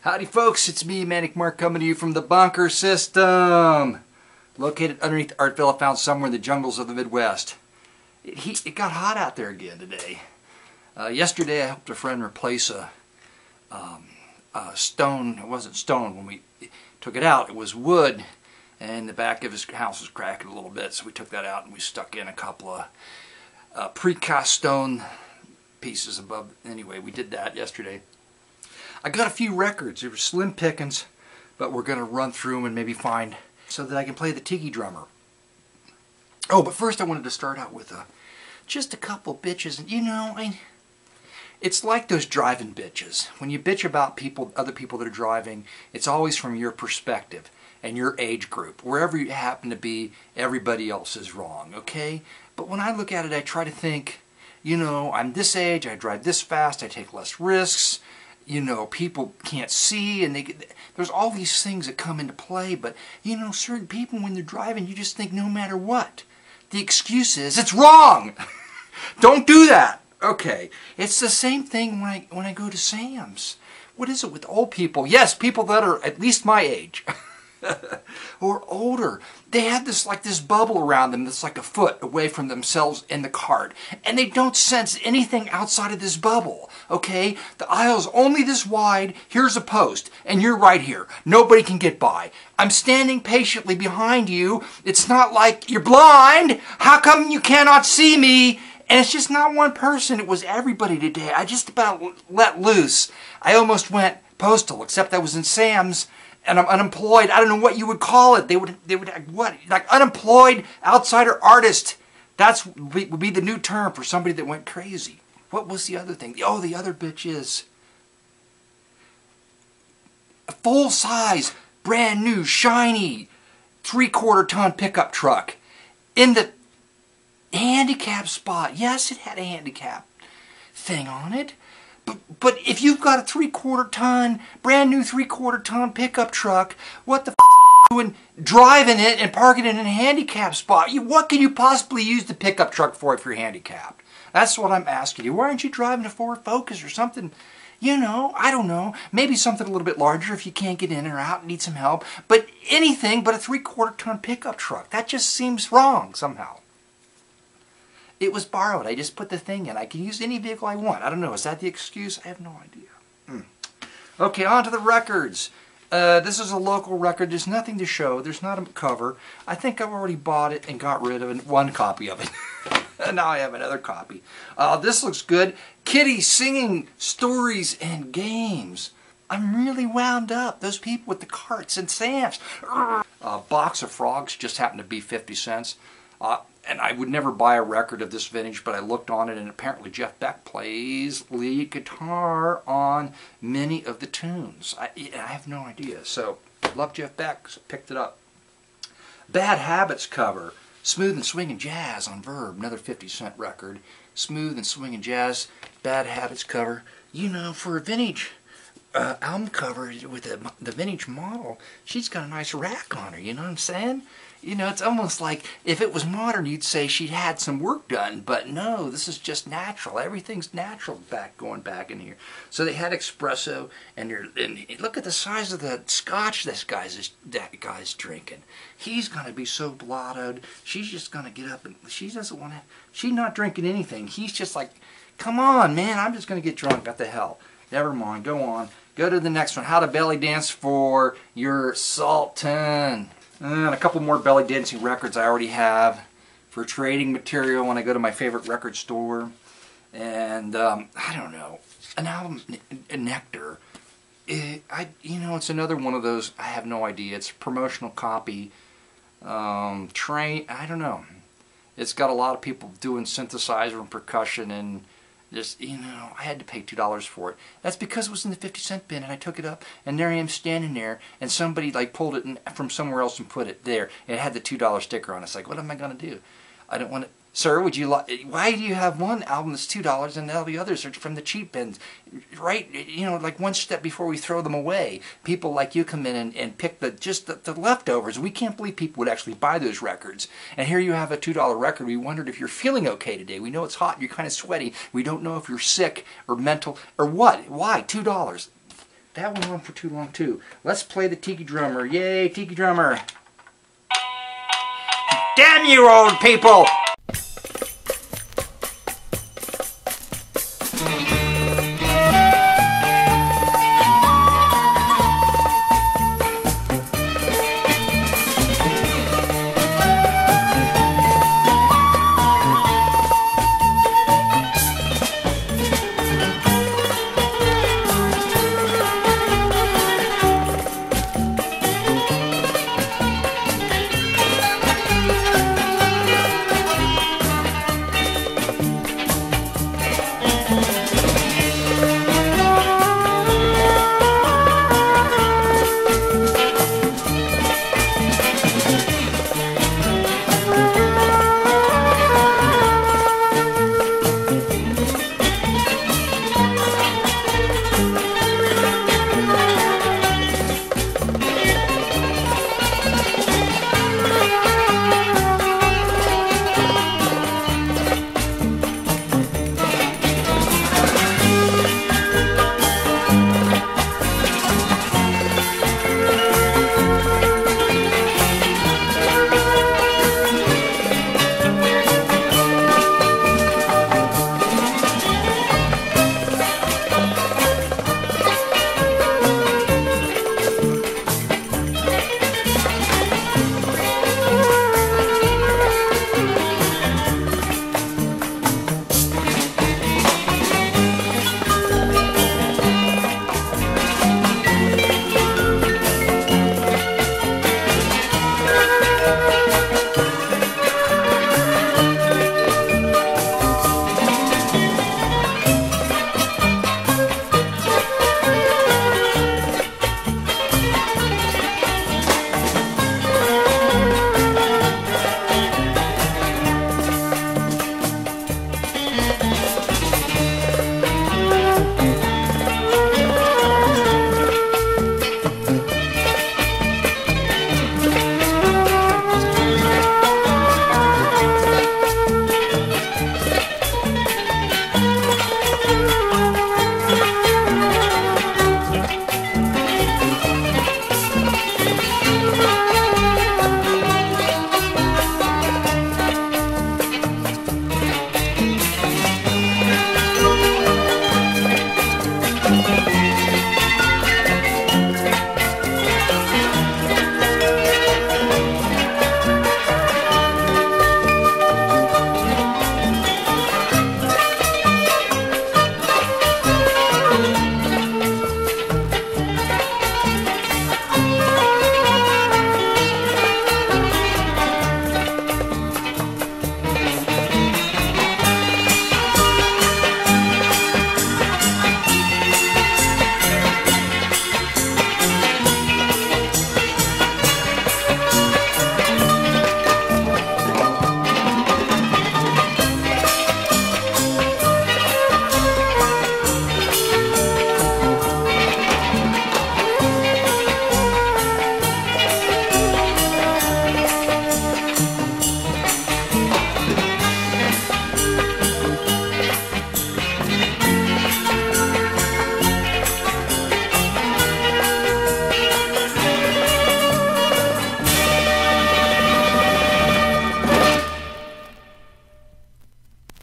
Howdy folks, it's me, Manic Mark, coming to you from the bunker system. Located underneath Art Villa, found somewhere in the jungles of the Midwest. It got hot out there again today. Yesterday I helped a friend replace a stone. It wasn't stone when we took it out, it was wood. And the back of his house was cracking a little bit, so we took that out and we stuck in a couple of precast stone pieces above. Anyway, we did that yesterday. I got a few records. They were slim pickings, but we're going to run through them and maybe find so that I can play the tiki drummer. Oh, but first I wanted to start out with just a couple bitches. And you know, it's like those driving bitches. When you bitch about other people that are driving, it's always from your perspective and your age group. Wherever you happen to be, everybody else is wrong, okay? But when I look at it, I try to think, you know, I'm this age, I drive this fast, I take less risks. You know, people can't see, and there's all these things that come into play. But, you know, certain people, when they're driving, you just think no matter what, the excuse is, it's wrong! Don't do that! Okay, it's the same thing when I go to Sam's. What is it with old people? Yes, people that are at least my age. Or older. They have this bubble around them that's like a foot away from themselves in the cart. And they don't sense anything outside of this bubble. Okay? The aisle's only this wide. Here's a post. And you're right here. Nobody can get by. I'm standing patiently behind you. It's not like you're blind. How come you cannot see me? And it's just not one person. It was everybody today. I just about let loose. I almost went postal, except I was in Sam's. And I'm unemployed. I don't know what you would call it. They would what? Like unemployed outsider artist. Would be the new term for somebody that went crazy. What was the other thing? Oh, the other bitch is a full-size, brand new, shiny, 3/4 ton pickup truck in the handicap spot. Yes, it had a handicap thing on it. But if you've got a 3/4 ton, brand new 3/4 ton pickup truck, what the f are you doing driving it and parking it in a handicap spot? What can you possibly use the pickup truck for if you're handicapped? That's what I'm asking you. Why aren't you driving a Ford Focus or something? You know, I don't know. Maybe something a little bit larger if you can't get in or out and need some help. But anything but a 3/4 ton pickup truck. That just seems wrong somehow. It was borrowed. I just put the thing in. I can use any vehicle I want. I don't know. Is that the excuse? I have no idea. Okay, on to the records. This is a local record. There's nothing to show. There's not a cover. I think I've already bought it and got rid of one copy of it. And now I have another copy. This looks good. Kitty singing stories and games. I'm really wound up. Those people with the carts and Sam's. A box of frogs just happened to be 50 cents. And I would never buy a record of this vintage, but I looked on it, and apparently Jeff Beck plays lead guitar on many of the tunes. I have no idea. So, love Jeff Beck, so picked it up. Bad Habits cover, Smooth and Swingin' Jazz on Verb, another 50-cent record. Smooth and Swingin' Jazz, Bad Habits cover. You know, for a vintage album cover with the vintage model, she's got a nice rack on her, you know what I'm saying? You know, it's almost like if it was modern, you'd say she'd had some work done, but no, this is just natural. Everything's natural going back in here. So they had espresso, and look at the size of the scotch that guy's drinking. He's gonna be so blottoed. She's just gonna get up and she's not drinking anything. He's just like, come on, man, I'm just gonna get drunk. What the hell? Never mind. Go on. Go to the next one. How to belly dance for your Sultan. And a couple more belly dancing records I already have for trading material when I go to my favorite record store. And I don't know, an album, Nectar. You know, it's another one of those. I have no idea. It's a promotional copy. I don't know. It's got a lot of people doing synthesizer and percussion and. Just, you know, I had to pay $2 for it. That's because it was in the 50-cent bin, and I took it up, and there I am standing there, and somebody like pulled it from somewhere else and put it there, and it had the $2 sticker on it. It's like, what am I going to do? I don't want to. Sir, would you like? Why do you have one album that's $2 and all the others are from the cheap bins? Right? You know, like one step before we throw them away. People like you come in and pick the leftovers. We can't believe people would actually buy those records. And here you have a $2 record. We wondered if you're feeling okay today. We know it's hot. You're kind of sweaty. We don't know if you're sick or mental or what. Why $2? that went on for too long too. Let's play the Tiki Drummer. Yay, Tiki Drummer. Damn you old people!